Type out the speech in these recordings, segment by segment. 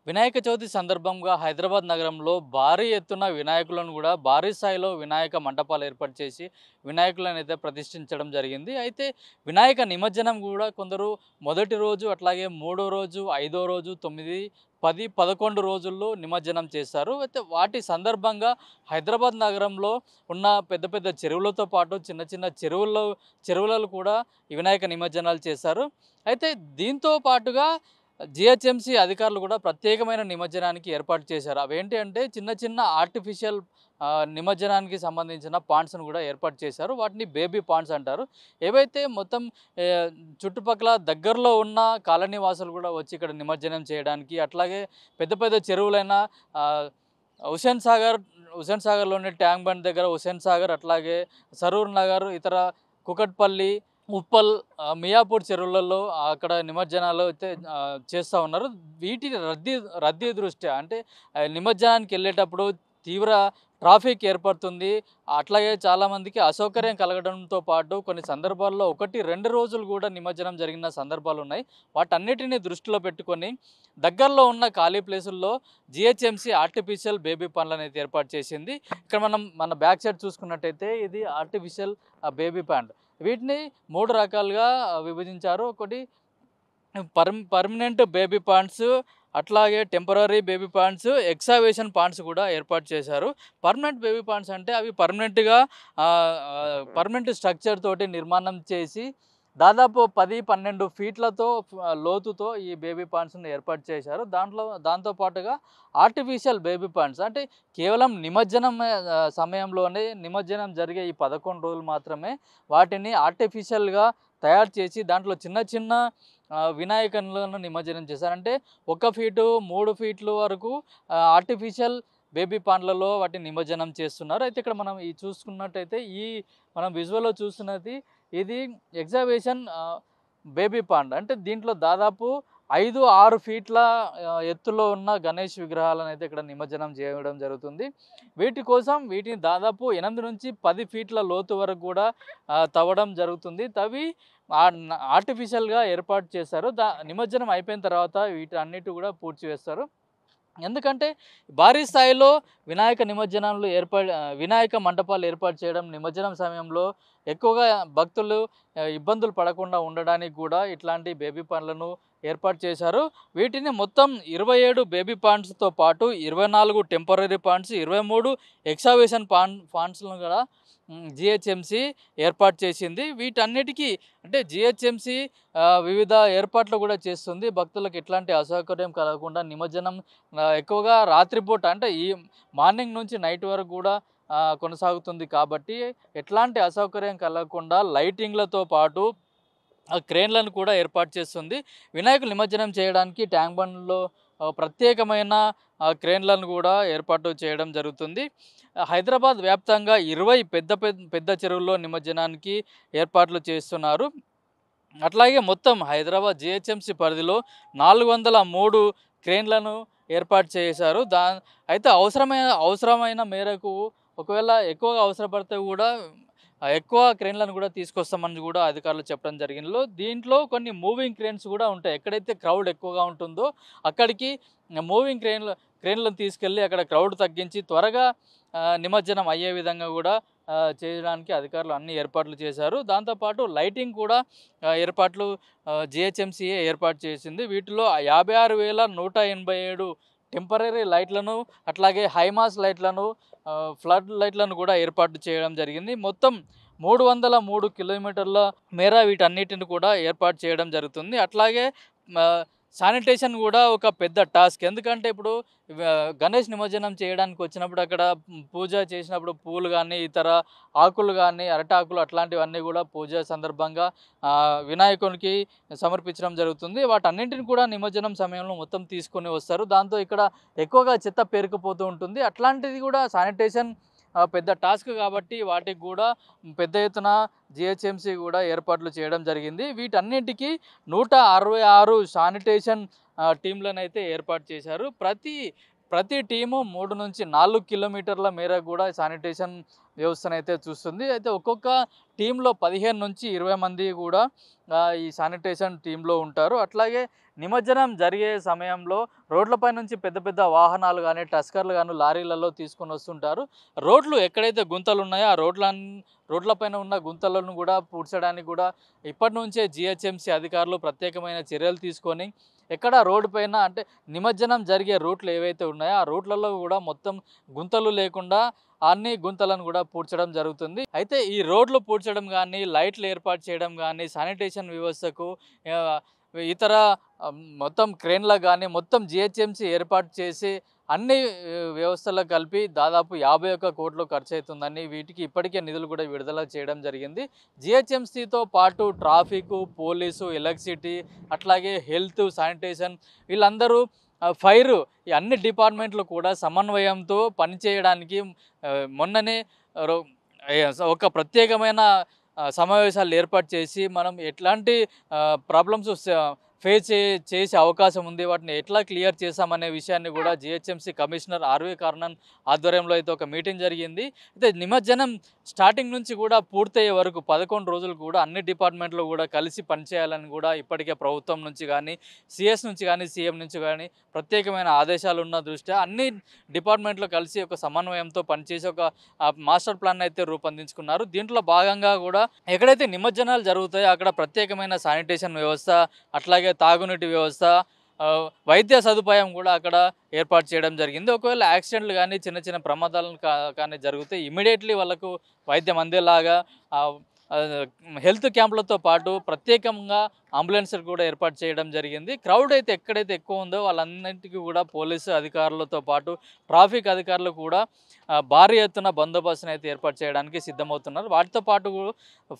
వినాయక చవితి సందర్భంగా హైదరాబాద్ నగరంలో భారీ ఎత్తున వినాయకులను కూడా భారీ స్థాయిలో వినాయక మండపాలు ఏర్పాటు చేసి వినాయకులను అయితే ప్రతిష్ఠించడం జరిగింది. అయితే వినాయక నిమజ్జనం కూడా కొందరు మొదటి రోజు, అట్లాగే మూడో రోజు, ఐదో రోజు, 9, 10, 11 రోజుల్లో నిమజ్జనం చేస్తారు. అయితే వాటి సందర్భంగా హైదరాబాద్ నగరంలో ఉన్న పెద్ద పెద్ద చెరువులతో పాటు చిన్న చిన్న చెరువులలో కూడా ఈ వినాయక నిమజ్జనాలు చేశారు. అయితే దీంతో పాటుగా జీహెచ్ఎంసీ అధికారులు కూడా ప్రత్యేకమైన నిమజ్జనానికి ఏర్పాటు చేశారు. అవేంటి అంటే చిన్న చిన్న ఆర్టిఫిషియల్ నిమజ్జనానికి సంబంధించిన పాండ్స్‌ను కూడా ఏర్పాటు చేశారు. వాటిని బేబీ పాండ్స్ అంటారు. ఏవైతే మొత్తం చుట్టుపక్కల దగ్గరలో ఉన్న కాలనీ వాసులు కూడా వచ్చి ఇక్కడ నిమజ్జనం చేయడానికి, అట్లాగే పెద్ద పెద్ద చెరువులైన ఆహ్, హుస్సేన్ సాగర్, హుస్సేన్ సాగర్‌లోని ట్యాంక్ బండ్ దగ్గర హుస్సేన్ సాగర్, అట్లాగే సరూర్ నగర్, ఇతర కుకట్పల్లి, ఉప్పల్, మియాపూర్ చెరువులలో అక్కడ నిమజ్జనాలు అయితే చేస్తా ఉన్నారు. వీటి రద్దీ దృష్ట్యా అంటే నిమజ్జనానికెళ్ళేటప్పుడు తీవ్ర ట్రాఫిక్ ఏర్పడుతుంది. అట్లాగే చాలామందికి అసౌకర్యం కలగడంతో పాటు కొన్ని సందర్భాల్లో 1, 2 రోజులు కూడా నిమజ్జనం జరిగిన సందర్భాలున్నాయి. వాటన్నిటిని దృష్టిలో పెట్టుకొని దగ్గరలో ఉన్న ఖాళీ ప్లేసుల్లో జీహెచ్ఎంసీ ఆర్టిఫిషియల్ బేబీ పాండ్‌లనైతే ఏర్పాటు చేసింది. ఇక్కడ మన బ్యాక్ సైడ్ చూసుకున్నట్టయితే ఇది ఆర్టిఫిషియల్ బేబీ పాండ్. వీటిని 3 రకాలుగా విభజించారు. ఒకటి పర్మనెంట్ బేబీ పాండ్స్, అట్లాగే టెంపరరీ బేబీ పాండ్స్, ఎక్సావేషన్ పాండ్స్ కూడా ఏర్పాటు చేశారు. పర్మనెంట్ బేబీ పాండ్స్ అంటే అవి పర్మనెంట్ స్ట్రక్చర్ తోటి నిర్మాణం చేసి దాదాపు 10, 12 ఫీట్లతో లోతుతో ఈ బేబీ పాండ్స్‌ని ఏర్పాటు చేశారు. దాంతో పాటుగా ఆర్టిఫిషియల్ బేబీ పాండ్స్ అంటే కేవలం సమయంలోనే నిమజ్జనం జరిగే ఈ 11 రోజులు మాత్రమే వాటిని ఆర్టిఫిషియల్‌గా తయారు చేసి దాంట్లో చిన్న చిన్న వినాయకులను నిమజ్జనం చేశారు. అంటే 1 ఫీటు, 3 ఫీట్ల వరకు ఆర్టిఫిషియల్ బేబీ పాండ్‌లలో వాటిని నిమజ్జనం చేస్తున్నారు. అయితే ఇక్కడ మనం చూసుకున్నట్టయితే మనం విజువల్‌లో చూస్తున్నది ఇది ఎగ్జాబిషన్ బేబీ పాండ్. అంటే దీంట్లో దాదాపు 5, 6 ఫీట్ల ఎత్తులో ఉన్న గణేష్ విగ్రహాలనైతే ఇక్కడ నిమజ్జనం చేయడం జరుగుతుంది. వీటిని దాదాపు 8-10 ఫీట్ల లోతు వరకు కూడా తవ్వడం జరుగుతుంది. తవ్వి ఆర్టిఫిషియల్‌గా ఏర్పాటు చేశారు. నిమజ్జనం అయిపోయిన తర్వాత వీటన్నిటి కూడా పూడ్చివేస్తారు. ఎందుకంటే భారీ స్థాయిలో వినాయక మంటపాలు ఏర్పాటు చేయడం నిమజ్జనం సమయంలో ఎక్కువగా భక్తులు ఇబ్బందులు పడకుండా ఉండడానికి కూడా ఇట్లాంటి బేబీ పాండ్‌లను ఏర్పాటు చేశారు. వీటిని మొత్తం 27 బేబీ పాండ్స్‌తో పాటు 24 టెంపరరీ పాండ్స్, 23 ఎక్సావేషన్ పాండ్స్‌లను కూడా జీహెచ్ఎంసీ ఏర్పాటు చేసింది. వీటన్నిటికీ అంటే జీహెచ్ఎంసీ వివిధ ఏర్పాట్లు కూడా చేస్తుంది. భక్తులకు ఎట్లాంటి అసౌకర్యం కలగకుండా నిమజ్జనం ఎక్కువగా రాత్రిపూట అంటే ఈ మార్నింగ్ నుంచి నైట్ వరకు కూడా కొనసాగుతుంది కాబట్టి ఎట్లాంటి అసౌకర్యం కలగకుండా లైటింగ్‌లతో పాటు క్రేన్‌లను కూడా ఏర్పాటు చేస్తుంది. వినాయకులు నిమజ్జనం చేయడానికి ట్యాంక్ బండ్‌లో ప్రత్యేకమైన క్రేన్‌లను కూడా ఏర్పాటు చేయడం జరుగుతుంది. హైదరాబాద్ వ్యాప్తంగా 20 పెద్ద చెరువుల్లో నిమజ్జనానికి ఏర్పాట్లు చేస్తున్నారు. అట్లాగే మొత్తం హైదరాబాద్ జీహెచ్ఎంసీ పరిధిలో 403 క్రేన్‌లను ఏర్పాటు చేశారు. అయితే అవసరమైన మేరకు ఒకవేళ ఎక్కువగా అవసరపడితే కూడా ఎక్కువ క్రేన్‌లను కూడా తీసుకొస్తామని కూడా అధికారులు చెప్పడం జరిగింది. దీంట్లో కొన్ని మూవింగ్ క్రేన్స్ కూడా ఉంటాయి. ఎక్కడైతే క్రౌడ్ ఎక్కువగా ఉంటుందో అక్కడికి మూవింగ్ క్రేన్‌లను తీసుకెళ్ళి అక్కడ క్రౌడ్ తగ్గించి త్వరగా నిమజ్జనం అయ్యే విధంగా కూడా చేయడానికి అధికారులు అన్ని ఏర్పాట్లు చేశారు. దాంతోపాటు లైటింగ్ కూడా ఏర్పాట్లు జీహెచ్ఎంసీయే ఏర్పాటు చేసింది. వీటిలో 56,187 టెంపరరీ లైట్లను, అట్లాగే హైమాస్ లైట్లను, ఫ్లడ్ లైట్లను కూడా ఏర్పాటు చేయడం జరిగింది. మొత్తం 303 కిలోమీటర్ల మేర వీటన్నిటిని కూడా ఏర్పాటు చేయడం జరుగుతుంది. అట్లాగే శానిటేషన్ కూడా ఒక పెద్ద టాస్క్. ఎందుకంటే ఇప్పుడు గణేష్ నిమజ్జనం చేయడానికి వచ్చినప్పుడు అక్కడ పూజ చేసినప్పుడు పూలు కానీ, ఇతర ఆకులు కానీ, అరటాకులు అట్లాంటివన్నీ కూడా పూజ సందర్భంగా వినాయకునికి సమర్పించడం జరుగుతుంది. వాటన్నింటిని కూడా నిమజ్జనం సమయంలో మొత్తం తీసుకొని వస్తారు. దాంతో ఇక్కడ ఎక్కువగా చెత్త పేరుకుపోతూ ఉంటుంది. అట్లాంటిది కూడా శానిటేషన్ పెద్ద టాస్క్ కాబట్టి వాటికి కూడా పెద్ద ఎత్తున జీహెచ్ఎంసీ కూడా ఏర్పాట్లు చేయడం జరిగింది. వీటన్నింటికి 166 శానిటేషన్ టీంలనైతే ఏర్పాటు చేశారు. ప్రతి టీము 3 నుంచి 4 కిలోమీటర్ల మేర కూడా శానిటేషన్ వ్యవస్థనైతే చూస్తుంది. అయితే ఒక్కొక్క టీంలో 15 నుంచి 20 మంది కూడా ఈ శానిటేషన్ టీంలో ఉంటారు. అట్లాగే నిమజ్జనం జరిగే సమయంలో రోడ్లపై నుంచి పెద్ద పెద్ద వాహనాలు గానీ, టస్కర్లు గానీ, లారీలలో తీసుకొని వస్తుంటారు. రోడ్లు ఎక్కడైతే గుంతలున్నాయో ఆ రోడ్లపైన ఉన్న గుంతలను కూడా పూడ్చడానికి కూడా ఇప్పటి నుంచే జీహెచ్ఎంసీ అధికారులు ప్రత్యేకమైన చర్యలు తీసుకొని ఎక్కడ రోడ్డు పైన అంటే నిమజ్జనం జరిగే రూట్లు ఏవైతే ఉన్నాయో ఆ రూట్లలో కూడా మొత్తం గుంతలు లేకుండా అన్ని గుంతలను కూడా పూడ్చడం జరుగుతుంది. అయితే ఈ రోడ్లు పూడ్చడం కానీ, లైట్లు ఏర్పాటు చేయడం కానీ, శానిటేషన్ వ్యవస్థకు ఆహ్, ఇతర మొత్తం క్రేన్లకు గానీ మొత్తం జీహెచ్ఎంసీ ఏర్పాటు చేసి అన్ని వ్యవస్థలకు కలిపి దాదాపు 51 కోట్లు ఖర్చవుతుందని, వీటికి ఇప్పటికే నిధులు కూడా విడుదల చేయడం జరిగింది. జీహెచ్ఎంసీతో పాటు ట్రాఫికు, పోలీసు, ఎలక్ట్రిసిటీ, అట్లాగే హెల్త్, శానిటేషన్ వీళ్ళందరూ ఫైరు ఈ అన్ని డిపార్ట్మెంట్లు కూడా సమన్వయంతో పనిచేయడానికి మొన్ననే రో ఒక ప్రత్యేకమైన సమావేశాలు ఏర్పాటు చేసి మనం ఎట్లాంటి ప్రాబ్లమ్స్ ఫేస్ చేసే అవకాశం ఉంది, వాటిని ఎట్లా క్లియర్ చేశామనే విషయాన్ని కూడా జీహెచ్ఎంసీ కమిషనర్ ఆర్వి కర్ణన్ ఆధ్వర్యంలో అయితే ఒక మీటింగ్ జరిగింది. అయితే నిమజ్జనం స్టార్టింగ్ నుంచి కూడా పూర్తయ్యే వరకు 11 రోజులు కూడా అన్ని డిపార్ట్మెంట్లు కూడా కలిసి పనిచేయాలని కూడా ఇప్పటికే ప్రభుత్వం నుంచి కానీ, సిఎస్ నుంచి కానీ, సీఎం నుంచి కానీ ప్రత్యేకమైన ఆదేశాలు ఉన్న దృష్ట్యా అన్ని డిపార్ట్మెంట్లు కలిసి ఒక సమన్వయంతో పనిచేసి ఒక మాస్టర్ ప్లాన్ అయితే రూపొందించుకున్నారు. దీంట్లో భాగంగా కూడా ఎక్కడైతే నిమజ్జనాలు జరుగుతాయో అక్కడ ప్రత్యేకమైన శానిటేషన్ వ్యవస్థ, అట్లాగే తాగునీటి వ్యవస్థ, వైద్య సదుపాయం కూడా అక్కడ ఏర్పాటు చేయడం జరిగింది. ఒకవేళ యాక్సిడెంట్లు కానీ, చిన్న చిన్న ప్రమాదాలు కానీ జరిగితే ఇమీడియట్లీ వాళ్ళకు వైద్యం అందేలాగా హెల్త్ క్యాంపులతో పాటు ప్రత్యేకంగా అంబులెన్స్లు కూడా ఏర్పాటు చేయడం జరిగింది. క్రౌడ్ అయితే ఎక్కడైతే ఎక్కువ ఉందో వాళ్ళన్నింటికీ కూడా పోలీసు అధికారులతో పాటు ట్రాఫిక్ అధికారులు కూడా భారీ ఎత్తున బందోబస్తును అయితే ఏర్పాటు చేయడానికి సిద్ధమవుతున్నారు. వాటితో పాటు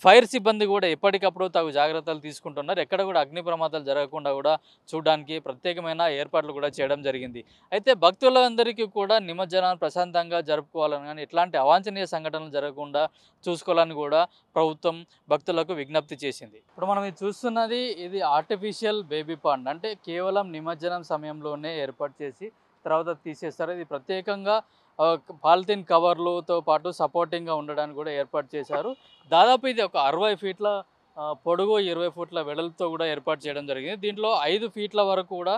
ఫైర్ సిబ్బంది కూడా ఎప్పటికప్పుడు తగు జాగ్రత్తలు తీసుకుంటున్నారు. ఎక్కడ కూడా అగ్ని ప్రమాదాలు జరగకుండా కూడా చూడడానికి ప్రత్యేకమైన ఏర్పాట్లు కూడా చేయడం జరిగింది. అయితే భక్తులందరికీ కూడా నిమజ్జనాన్ని ప్రశాంతంగా జరుపుకోవాలని కానీ ఎట్లాంటి అవాంఛనీయ సంఘటనలు జరగకుండా చూసుకోవాలని కూడా ప్రభుత్వం భక్తులకు విజ్ఞప్తి చేసింది. ఇప్పుడు మనం ఇది చూస్తున్నది ఇది ఆర్టిఫిషియల్ బేబీ పాండ్, అంటే కేవలం నిమజ్జనం సమయంలోనే ఏర్పాటు చేసి తర్వాత తీసేస్తారు. ఇది ప్రత్యేకంగా పాలిథిన్ కవర్లతో పాటు సపోర్టింగ్గా ఉండడానికి కూడా ఏర్పాటు చేశారు. దాదాపు ఇది ఒక 60 ఫీట్ల పొడుగు, 20 ఫీట్ల వెడల్పుతో కూడా ఏర్పాటు చేయడం జరిగింది. దీంట్లో 5 ఫీట్ల వరకు కూడా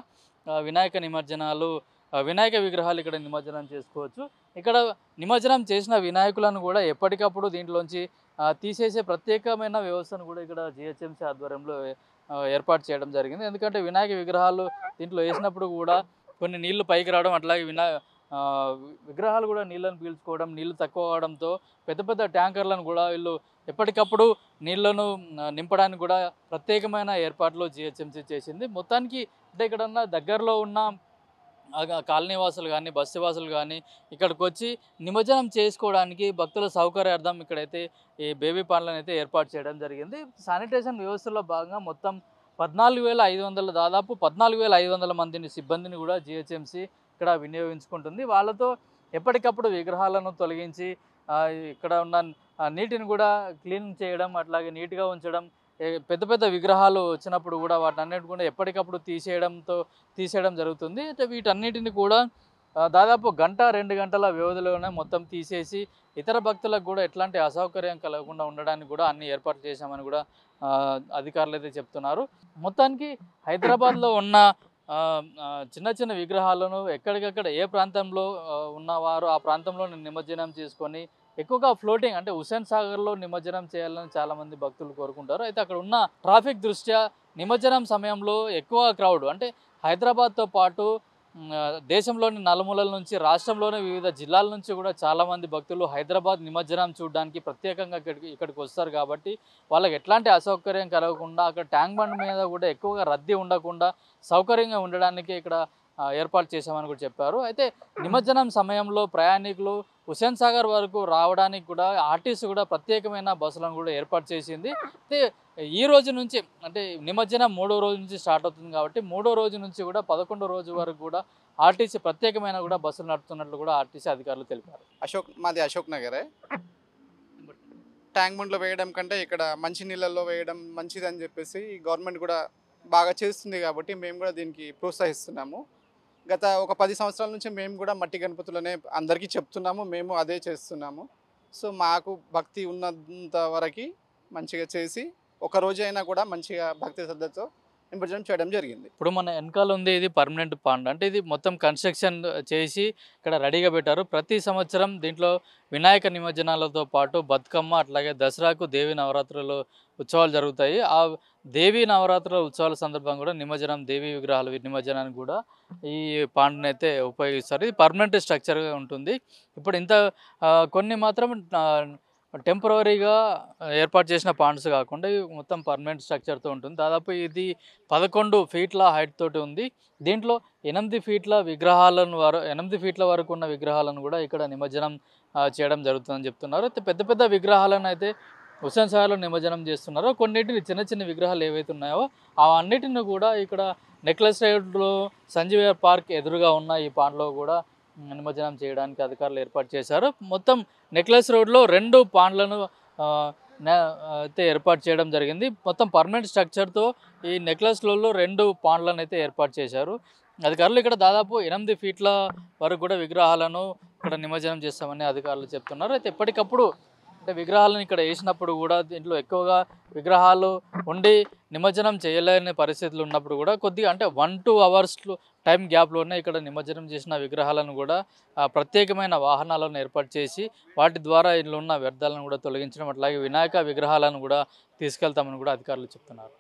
వినాయక విగ్రహాలు ఇక్కడ నిమజ్జనం చేసుకోవచ్చు. ఇక్కడ నిమజ్జనం చేసిన వినాయకులను కూడా ఎప్పటికప్పుడు దీంట్లోంచి తీసేసే ప్రత్యేకమైన వ్యవస్థను కూడా ఇక్కడ జీహెచ్ఎంసీ ఆధ్వర్యంలో ఏర్పాటు చేయడం జరిగింది. ఎందుకంటే వినాయక విగ్రహాలు దీంట్లో వేసినప్పుడు కూడా కొన్ని నీళ్లు పైకి రావడం, అట్లాగే విగ్రహాలు కూడా నీళ్ళను పీల్చుకోవడం, నీళ్లు తక్కువ అవడంతో పెద్ద పెద్ద ట్యాంకర్లను కూడా వీళ్ళు ఎప్పటికప్పుడు నీళ్లను నింపడానికి కూడా ప్రత్యేకమైన ఏర్పాట్లు జీహెచ్ఎంసీ చేసింది. మొత్తానికి అంటే ఇక్కడ దగ్గరలో ఉన్న కాలనీ వాసులు కానీ, బస్సు వాసులు కానీ ఇక్కడికి వచ్చి నిమజ్జనం చేసుకోవడానికి భక్తుల సౌకర్యార్థం ఇక్కడైతే ఈ బేబీ పాండ్లను అయితే ఏర్పాటు చేయడం జరిగింది. శానిటేషన్ వ్యవస్థలో భాగంగా మొత్తం 14,500 దాదాపు 14,500 మందిని సిబ్బందిని కూడా జీహెచ్ఎంసీ ఇక్కడ వినియోగించుకుంటుంది. వాళ్ళతో ఎప్పటికప్పుడు విగ్రహాలను తొలగించి ఇక్కడ ఉన్న నీటిని కూడా క్లీన్ చేయడం, అట్లాగే నీట్గా ఉంచడం, పెద్ద పెద్ద విగ్రహాలు వచ్చినప్పుడు కూడా వాటన్నిటి కూడా ఎప్పటికప్పుడు తీసేయడం జరుగుతుంది. అయితే వీటన్నిటిని కూడా దాదాపు 1-2 గంటల వ్యవధిలోనే మొత్తం తీసేసి ఇతర భక్తులకు కూడా ఎట్లాంటి అసౌకర్యం కలగకుండా ఉండడానికి కూడా అన్ని ఏర్పాట్లు చేశామని కూడా అధికారులు అయితే చెప్తున్నారు. మొత్తానికి హైదరాబాద్లో ఉన్న చిన్న చిన్న విగ్రహాలను ఎక్కడికక్కడ ఏ ప్రాంతంలో ఉన్నవారు ఆ ప్రాంతంలో నిమజ్జనం చేసుకొని ఎక్కువగా ఫ్లోటింగ్ అంటే హుస్సేన్ సాగర్లో నిమజ్జనం చేయాలని చాలామంది భక్తులు కోరుకుంటారు. అయితే అక్కడ ఉన్న ట్రాఫిక్ దృష్ట్యా నిమజ్జనం సమయంలో ఎక్కువ క్రౌడ్ అంటే హైదరాబాద్తో పాటు దేశంలోని నలుమూలల నుంచి, రాష్ట్రంలోని వివిధ జిల్లాల నుంచి కూడా చాలామంది భక్తులు హైదరాబాద్ నిమజ్జనం చూడడానికి ప్రత్యేకంగా ఇక్కడికి వస్తారు. కాబట్టి వాళ్ళకి ఎట్లాంటి అసౌకర్యం కలగకుండా అక్కడ ట్యాంక్ బండ్ మీద కూడా ఎక్కువగా రద్దీ ఉండకుండా సౌకర్యంగా ఉండడానికి ఇక్కడ ఏర్పాటు చేశామని కూడా చెప్పారు. అయితే నిమజ్జనం సమయంలో ప్రయాణికులు హుస్సేన్ సాగర్ వరకు రావడానికి కూడా ఆర్టీసీ కూడా ప్రత్యేకమైన బస్సులను కూడా ఏర్పాటు చేసింది. అయితే ఈ రోజు నుంచి అంటే నిమజ్జనం 3వ రోజు నుంచి స్టార్ట్ అవుతుంది కాబట్టి 3వ రోజు నుంచి కూడా 11వ రోజు వరకు కూడా ఆర్టీసీ ప్రత్యేకమైన కూడా బస్సులు నడుపుతున్నట్లు కూడా ఆర్టీసీ అధికారులు తెలిపారు. మాది అశోక్ నగరే. ట్యాంక్ బండ్లో వేయడం కంటే ఇక్కడ మంచి నీళ్ళల్లో వేయడం మంచిదని చెప్పేసి గవర్నమెంట్ కూడా బాగా చేస్తుంది కాబట్టి మేము కూడా దీనికి ప్రోత్సహిస్తున్నాము. గత ఒక 10 సంవత్సరాల నుంచి మేము కూడా మట్టి గణపతులనే అందరికీ చెప్తున్నాము. మేము అదే చేస్తున్నాము. సో, మాకు భక్తి ఉన్నంత వరకి మంచిగా చేసి, ఒక రోజైనా కూడా మంచిగా భక్తి శ్రద్ధతో నిమజ్జనం చేయడం జరిగింది. ఇప్పుడు మన వెనకాల ఉంది ఇది పర్మనెంట్ పాండ్. అంటే ఇది మొత్తం కన్‌స్ట్రక్షన్ చేసి ఇక్కడ రెడీగా పెట్టారు. ప్రతి సంవత్సరం దీంట్లో వినాయక నిమజ్జనాలతో పాటు బతుకమ్మ, అట్లాగే దసరాకు దేవి నవరాత్రులు ఉత్సవాలు జరుగుతాయి. ఆ దేవీ నవరాత్రుల ఉత్సవాల సందర్భంగా కూడా నిమజ్జనం, దేవీ విగ్రహాలు నిమజ్జనానికి కూడా ఈ పాండ్‌నైతే ఉపయోగిస్తారు. ఇది పర్మనెంట్ స్ట్రక్చర్‌గా ఉంటుంది. ఇప్పుడు ఇంత కొన్ని మాత్రం టెంపరవరీగా ఏర్పాటు చేసిన పాండ్స్ కాకుండా ఇవి మొత్తం పర్మనెంట్ స్ట్రక్చర్‌తో ఉంటుంది. దాదాపు ఇది 11 ఫీట్ల హైట్ తోటి ఉంది. దీంట్లో 8 ఫీట్ల 8 ఫీట్ల వరకు ఉన్న విగ్రహాలను కూడా ఇక్కడ నిమజ్జనం చేయడం జరుగుతుందని చెప్తున్నారు. అయితే పెద్ద పెద్ద విగ్రహాలను అయితే హుస్సేన్ సాగర్‌లో నిమజ్జనం చేస్తున్నారు. కొన్నిటిని చిన్న చిన్న విగ్రహాలు ఏవైతే ఉన్నాయో అవన్నిటిని కూడా ఇక్కడ నెక్లెస్ రోడ్‌లో సంజీవ పార్క్ ఎదురుగా ఉన్న ఈ పాండ్‌లో కూడా నిమజ్జనం చేయడానికి అధికారులు ఏర్పాటు చేశారు. మొత్తం నెక్లెస్ రోడ్‌లో 2 పాండ్లను ఆహ్, న అయితే ఏర్పాటు చేయడం జరిగింది. మొత్తం పర్మనెంట్ స్ట్రక్చర్‌తో ఈ నెక్లెస్ రోడ్‌లో 2 పాండ్లను అయితే ఏర్పాటు చేశారు. అధికారులు ఇక్కడ దాదాపు 8 ఫీట్ల వరకు కూడా విగ్రహాలను ఇక్కడ నిమజ్జనం చేస్తామని అధికారులు చెప్తున్నారు. అయితే ఎప్పటికప్పుడు అంటే విగ్రహాలను ఇక్కడ ఏసినప్పుడు కూడా దీంట్లో ఎక్కువగా విగ్రహాలు ఉండి నిమజ్జనం చేయలేని పరిస్థితులు ఉన్నప్పుడు కూడా కొద్దిగా అంటే 1-2 అవర్స్‌లో టైం గ్యాప్‌లోనే ఇక్కడ నిమజ్జనం చేసిన విగ్రహాలను కూడా ప్రత్యేకమైన వాహనాలను ఏర్పాటు చేసి వాటి ద్వారా ఇందులో ఉన్న వ్యర్థాలను కూడా తొలగించడం, అట్లాగే వినాయక విగ్రహాలను కూడా తీసుకెళ్తామని కూడా అధికారులు చెప్తున్నారు.